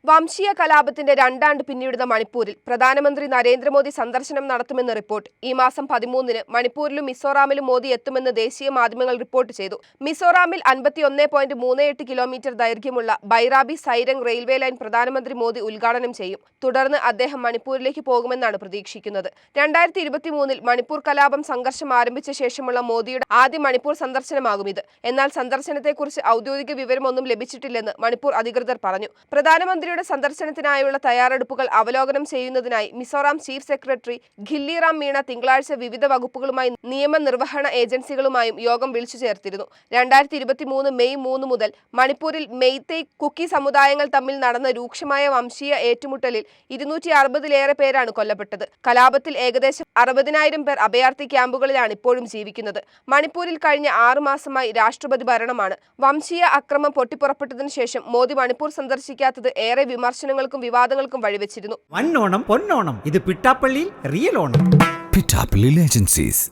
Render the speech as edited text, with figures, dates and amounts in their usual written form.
വംശീയ കലാപത്തിന്റെ രണ്ടാണ്ട് പിന്നിടുന്ന മണിപ്പൂരിൽ പ്രധാനമന്ത്രി നരേന്ദ്രമോദി സന്ദർശനം നടത്തുമെന്ന് റിപ്പോർട്ട്. ഈ മാസം 13-ന് മണിപ്പൂരിലും മിസോറാമിലും മോദി എത്തുമെന്ന് ദേശീയ മാധ്യമങ്ങൾ റിപ്പോർട്ട് ചെയ്തു. മിസോറാമിൽ 51.38 കിലോമീറ്റർ ദൈർഘ്യമുള്ള ബൈറാബി സൈരംഗ് റെയിൽവേ ലൈൻ പ്രധാനമന്ത്രി മോദി ഉദ്ഘാടനം ചെയ്യും. തുടർന്ന് അദ്ദേഹം മണിപ്പൂരിലേക്ക് പോകുമെന്നാണ് പ്രതീക്ഷിക്കുന്നത്. 2023-ൽ മണിപ്പൂർ കലാപം സംഘർഷം ആരംഭിച്ച ശേഷമുള്ള മോദിയുടെ ആദ്യ മണിപ്പൂർ സന്ദർശനമാകും ഇത്. എന്നാൽ സന്ദർശനത്തെക്കുറിച്ച് ഔദ്യോഗിക വിവരമൊന്നും ലഭിച്ചിട്ടില്ലെന്ന് മണിപ്പൂർ അധികൃതർ പറഞ്ഞു. പ്രധാനമന്ത്രിയുടെ സന്ദർശനത്തിനായുള്ള തയ്യാറെടുപ്പുകൾ അവലോകനം ചെയ്യുന്നതിനായി മിസോറാം ചീഫ് സെക്രട്ടറി ഖില്ലിറാം മീണ തിങ്കളാഴ്ച വിവിധ വകുപ്പുകളുമായി നിയമനിർവഹണ ഏജൻസികളുമായും യോഗം വിളിച്ചു ചേർത്തിരുന്നു. 2023 മെയ് 3 മുതൽ മണിപ്പൂരിൽ മെയ്തേയ്, കുക്കി സമുദായങ്ങൾ തമ്മിൽ നടന്ന രൂക്ഷമായ വംശീയ ഏറ്റുമുട്ടലിൽ 260-ലേറെ പേരാണ് കൊല്ലപ്പെട്ടത്. കലാപത്തിൽ ഏകദേശം 60,000 പേർ അഭയാർത്ഥി ക്യാമ്പുകളിലാണ് ഇപ്പോഴും ജീവിക്കുന്നത്. മണിപ്പൂരിൽ കഴിഞ്ഞ 6 മാസമായി രാഷ്ട്രപതി ഭരണമാണ്. വംശീയ അക്രമം പൊട്ടിപ്പുറപ്പെട്ടതിനു ശേഷം മോദി മണിപ്പൂർ സന്ദർശിക്കാത്തത് ഏറെ വിമർശനങ്ങൾക്കും വിവാദങ്ങൾക്കും വഴിവെച്ചിരുന്നു. വന്നോണം പൊന്നോണം, ഇത് പിട്ടാപ്പള്ളിയിൽ റിയൽ ഓണം. പിട്ടാപ്പള്ളി ഏജൻസീസ്.